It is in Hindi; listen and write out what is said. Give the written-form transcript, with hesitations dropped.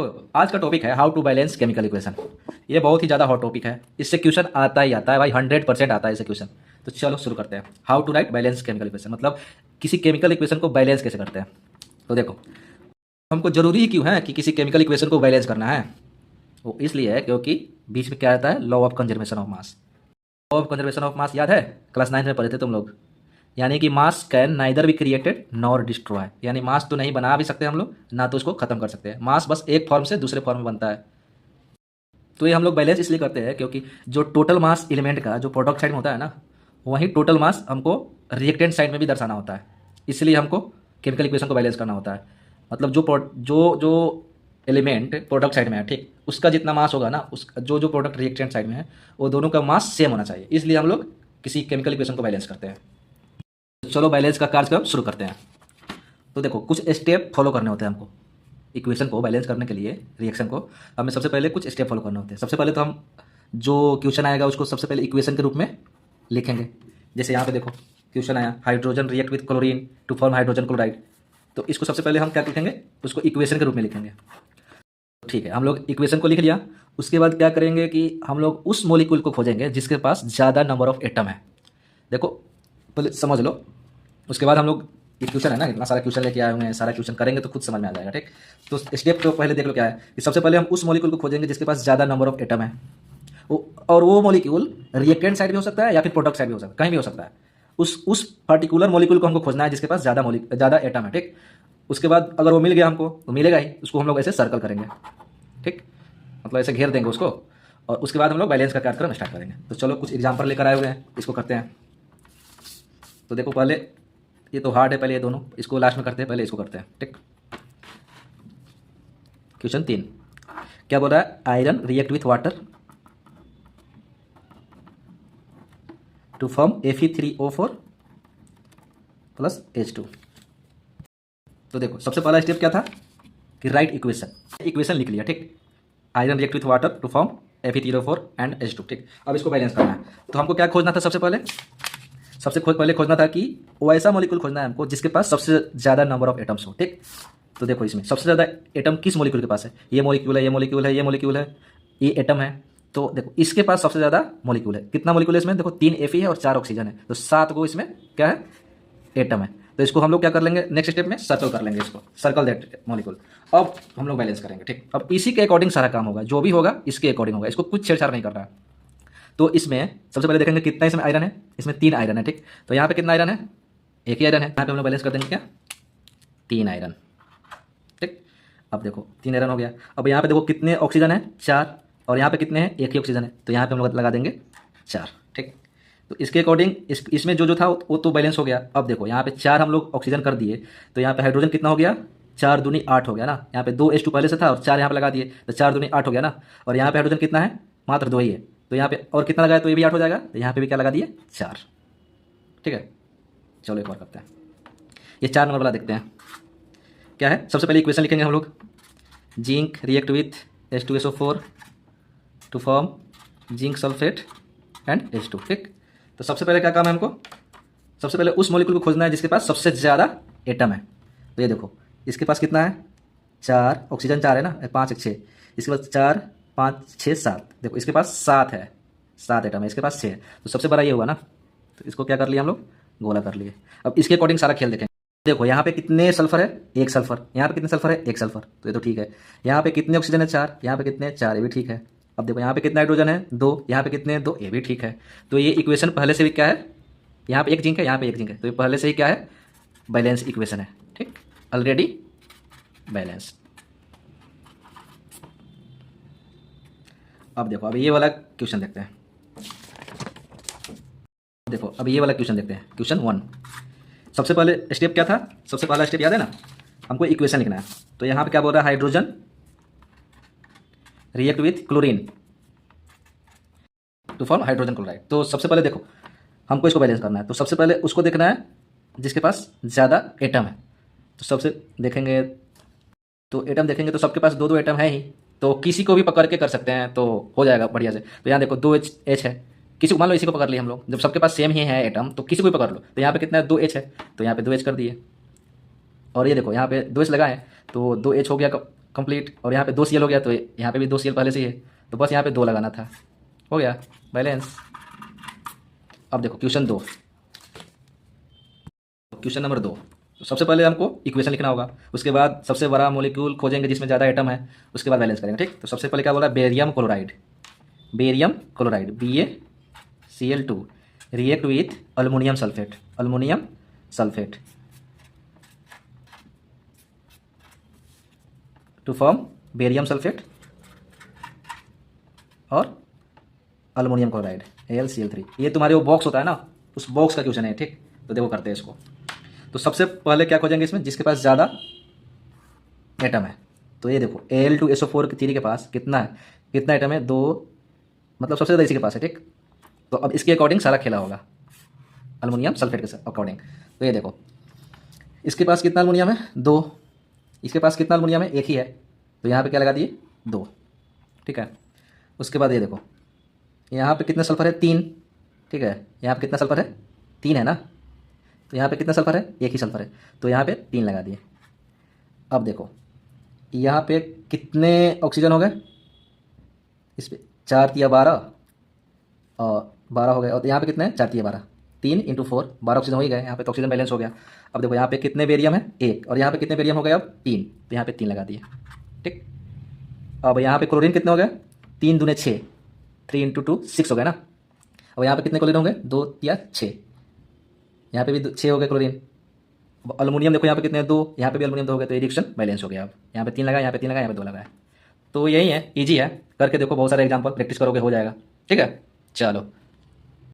तो आज का टॉपिक है how to balance chemical equation. ये बहुत ही ज़्यादा हॉट टॉपिक है, इससे क्वेश्चन आता ही आता है भाई, 100% आता है इससे क्वेश्चन। तो चलो शुरू करते हैं। How to write balance chemical equation, मतलब किसी केमिकल इक्वेशन को बैलेंस कैसे करते हैं। तो देखो, हमको जरूरी ही क्यों है कि किसी केमिकल इक्वेशन को बैलेंस करना है। वो इसलिए है क्योंकि बीच में क्या आता है, law of conservation of mass. Law of conservation of mass याद है, क्लास 9 में पढ़े थे तुम लोग। यानी कि मास can neither be created nor destroy, यानी मास तो नहीं बना भी सकते हम लोग, ना तो उसको खत्म कर सकते हैं। मास बस एक फॉर्म से दूसरे फॉर्म में बनता है। तो ये हम लोग बैलेंस इसलिए करते हैं क्योंकि जो टोटल मास एलिमेंट का जो प्रोडक्ट साइड में होता है ना, वहीं टोटल मास हमको रिएक्टेंट साइड में भी दर्शाना होता है। इसलिए हमको केमिकल इक्वेशन को बैलेंस करना होता है। मतलब जो एलिमेंट प्रोडक्ट साइड में है, ठीक, उसका जितना मास होगा ना, उस जो प्रोडक्ट रिएक्टेंट साइड में है, वो दोनों का मास सेम होना चाहिए। इसलिए हम लोग किसी केमिकल इक्वेशन को बैलेंस करते हैं। चलो बैलेंस का कार्यक्रम शुरू करते हैं। तो देखो, कुछ स्टेप फॉलो करने होते हैं हमको इक्वेशन को बैलेंस करने के लिए। रिएक्शन को हमें सबसे पहले कुछ स्टेप फॉलो करने होते हैं। सबसे पहले तो हम जो क्वेश्चन आएगा उसको सबसे पहले इक्वेशन के रूप में लिखेंगे। जैसे यहाँ पे देखो क्वेश्चन आया, hydrogen react with chlorine to form hydrogen chloride. तो इसको सबसे पहले हम क्या लिखेंगे, उसको इक्वेशन के रूप में लिखेंगे। ठीक है, हम लोग इक्वेशन को लिख लिया। उसके बाद क्या करेंगे कि हम लोग उस मॉलिक्यूल को खोजेंगे जिसके पास ज़्यादा नंबर ऑफ एटम है। देखो पहले समझ लो, उसके बाद हम लोग ये क्वेश्चन है ना, इतना सारा क्वेश्चन लेके आए हुए हैं, सारा क्वेश्चन करेंगे तो खुद समझ में आ जाएगा। ठीक, तो स्टेप तो पहले देख लो क्या है कि सबसे पहले हम उस मॉलिक्यूल को खोजेंगे जिसके पास ज़्यादा नंबर ऑफ एटम है। और वो मॉलिक्यूल रिएक्टेंट साइड भी हो सकता है या फिर प्रोडक्ट साइड भी हो सकता है, कहीं भी हो सकता है। उस पर्टिकुलर मॉलिक्यूल को हमको खोजना है जिसके पास ज़्यादा एटम है। ठीक, उसके बाद अगर वो मिल गया हमको, तो मिलेगा ही, उसको हम लोग ऐसे सर्कल करेंगे। ठीक, मतलब ऐसे घेर देंगे उसको, और उसके बाद हम लोग बैलेंस का कार्यक्रम स्टार्ट करेंगे। तो चलो कुछ एग्जाम्पल लेकर आए हुए हैं, इसको करते हैं। तो देखो पहले, ये तो हार्ड है, पहले ये दोनों, इसको लास्ट में करते हैं, पहले इसको करते हैं। ठीक, क्वेश्चन 3 क्या बोल रहा है, iron react with water to form Fe3O4 plus H2। तो देखो सबसे पहला स्टेप क्या था कि राइट इक्वेशन लिख लिया। ठीक, iron react with water to form Fe3O4 and H2। ठीक, अब इसको बैलेंस करना है। तो हमको क्या खोजना था, सबसे पहले खोजना था कि वो ऐसा मॉलिक्यूल खोजना है हमको जिसके पास सबसे ज़्यादा नंबर ऑफ एटम्स हो। ठीक, तो देखो इसमें सबसे ज़्यादा एटम किस मॉलिक्यूल के पास है, ये मॉलिक्यूल है, ये मॉलिक्यूल है, ये मॉलिक्यूल है, ये एटम है। तो देखो इसके पास सबसे ज़्यादा मॉलिक्यूल है। कितना मॉलिक्यूल है इसमें, देखो 3 Fe है और 4 ऑक्सीजन है, तो 7 को इसमें क्या है, एटम है। तो इसको हम लोग क्या कर लेंगे, नेक्स्ट स्टेप में सर्कल कर लेंगे, इसको सर्कल दैट मॉलिक्यूल। अब हम लोग बैलेंस करेंगे। ठीक, अब इसी के अकॉर्डिंग सारा काम होगा, जो भी होगा इसके अकॉर्डिंग होगा, इसको कुछ छेड़छाड़ नहीं करना है। तो इसमें सबसे पहले देखेंगे कितना इसमें आयरन है, इसमें 3 आयरन है। ठीक, तो यहाँ पे कितना आयरन है, एक ही आयरन है। यहाँ पे हम लोग बैलेंस कर देंगे क्या, 3 आयरन। ठीक, अब देखो 3 आयरन हो गया। अब यहाँ पे देखो कितने ऑक्सीजन है, 4, और यहाँ पे कितने हैं, एक ही ऑक्सीजन है, तो यहाँ पे हम लोग लगा देंगे 4। ठीक, तो इसके अकॉर्डिंग इसमें जो था वो तो बैलेंस हो गया। अब देखो यहाँ पे 4 हम लोग ऑक्सीजन कर दिए, तो यहाँ पे हाइड्रोजन कितना हो गया, 4 दूनी 8 हो गया ना। यहाँ पे 2 H2 पहले से था और 4 यहाँ पे लगा दिए, तो 4 दूनी 8 हो गया ना। और यहाँ पे हाइड्रोजन कितना है, मात्र 2 ही है, तो यहाँ पे और कितना लगाया, तो ये भी 8 हो जाएगा, तो यहाँ पे भी क्या लगा दिए, 4। ठीक है, चलो एक और करते हैं, ये 4 नंबर वाला देखते हैं क्या है। सबसे पहले इक्वेशन लिखेंगे हम लोग, zinc react with H2SO4 to form zinc sulphate and H2। ठीक, तो सबसे पहले क्या काम है हमको, सबसे पहले उस मॉलिक्यूल को खोजना है जिसके पास सबसे ज़्यादा एटम है। तो ये देखो इसके पास कितना है, 4, ऑक्सीजन 4 है ना, 5 1 6, इसके पास 4 5 6 7, देखो इसके पास 7 है, 7 एटम है, इसके पास 6 है, तो सबसे बड़ा ये हुआ ना। तो इसको क्या कर लिया हम लोग, गोला कर लिए। अब इसके अकॉर्डिंग सारा खेल देखें। देखो यहाँ पे कितने सल्फर है, 1 सल्फर, यहाँ पे कितने सल्फर है, 1 सल्फर, तो ये तो ठीक है। यहाँ पे कितने ऑक्सीजन है, 4, यहाँ पे कितने, 4, ये भी ठीक है। अब देखो यहाँ पे कितना हाइड्रोजन है, 2, यहाँ पे कितने, 2, ये भी ठीक है। तो ये इक्वेशन पहले से भी क्या है, यहाँ पे 1 जिंक है, यहाँ पे 1 जिंक है, तो ये पहले से ही क्या है, बैलेंस इक्वेशन है। ठीक, ऑलरेडी बैलेंस। अब देखो, अब ये वाला क्वेश्चन देखते हैं। देखो अब ये वाला क्वेश्चन देखते हैं, क्वेश्चन 1। सबसे पहले स्टेप क्या था, सबसे पहला स्टेप याद है ना, हमको इक्वेशन लिखना है। तो यहाँ पे क्या बोल रहा है, hydrogen react with chlorine to form hydrogen chloride. तो सबसे पहले देखो हमको इसको बैलेंस करना है, तो सबसे पहले उसको देखना है जिसके पास ज़्यादा एटम है। तो सबसे देखेंगे, तो एटम देखेंगे तो सबके पास 2 एटम है ही, तो किसी को भी पकड़ के कर सकते हैं तो हो जाएगा बढ़िया से। तो यहाँ देखो 2H है, किसी को मान लो इसी को पकड़ लिया हम लोग, जब सबके पास सेम ही है एटम तो किसी को भी पकड़ लो। तो यहाँ पे कितना है, 2H है, तो यहाँ पे 2H कर दिए। और ये देखो यहाँ पे 2H लगाए तो 2H हो गया, कंप्लीट। और यहाँ पे 2 Cl हो गया, तो यहाँ पे भी 2 Cl पहले से ही है, तो बस यहाँ पे 2 लगाना था, हो गया बैलेंस। अब देखो क्वेश्चन नंबर 2। तो सबसे पहले हमको इक्वेशन लिखना होगा, उसके बाद सबसे बड़ा मोलिक्यूल खोजेंगे जिसमें ज़्यादा एटम है, उसके बाद बैलेंस करेंगे, ठीक। तो सबसे पहले क्या बोला, barium chloride BaCl2 react with aluminium sulphate to form barium sulphate और अल्मोनियम क्लोराइड AlCl3। ये तुम्हारे वो बॉक्स होता है ना, उस बॉक्स का क्वेश्चन है, ठीक। तो देखो करते हैं इसको। तो सबसे पहले क्या खोजेंगे इसमें, जिसके पास ज़्यादा एटम है। तो ये देखो Al2SO4 के पास कितना है, कितना एटम है, 2, मतलब सबसे ज़्यादा इसी के पास है, ठीक। तो अब इसके अकॉर्डिंग सारा खेला होगा, अल्मोनियम सल्फेट के अकॉर्डिंग। तो ये देखो इसके पास कितना अल्मोनियम है, 2, इसके पास कितना अल्मोनियम है, 1 ही है, तो यहाँ पे क्या लगा दिए, 2, ठीक है। उसके बाद ये देखो यहाँ पे कितना सल्फर है, 3, ठीक है। यहाँ पे कितना सल्फर है, 3 है ना, तो यहाँ पे कितना सल्फर है, 1 ही सल्फर है, तो यहाँ पे 3 लगा दिए। अब देखो यहाँ पे कितने ऑक्सीजन हो गए, इस पे 4 तिया 12 और 12 हो गए, और यहाँ पे कितने हैं, 4 तिया 12, 3 × 4 12 ऑक्सीजन हो ही गए, यहाँ पे तो ऑक्सीजन बैलेंस हो गया। अब देखो यहाँ पे कितने बेरियम है, 1, और यहाँ पे कितने बेरियम हो गए, अब 3, तो यहाँ पे 3 लगा दिए, ठीक। अब यहाँ पे क्लोरीन कितने हो गए, 3 दूने 6, 3 × 2 6 हो गए ना। अब यहाँ पे कितने क्लोरीन होंगे, 2 या 6, यहाँ पे भी 6 हो गए क्लोरीन। अल्मोनियम देखो यहाँ पे कितने हैं, 2, यहाँ पे भी अल्मोनियम 2 हो गए, तो रिएक्शन बैलेंस हो गया। अब यहाँ पे 3 लगा, यहाँ पे 3 लगा, यहाँ पे 2 लगा है। तो यही है, इजी है, करके देखो, बहुत सारे एग्जाम्पल प्रैक्टिस करोगे हो जाएगा, ठीक है। चलो।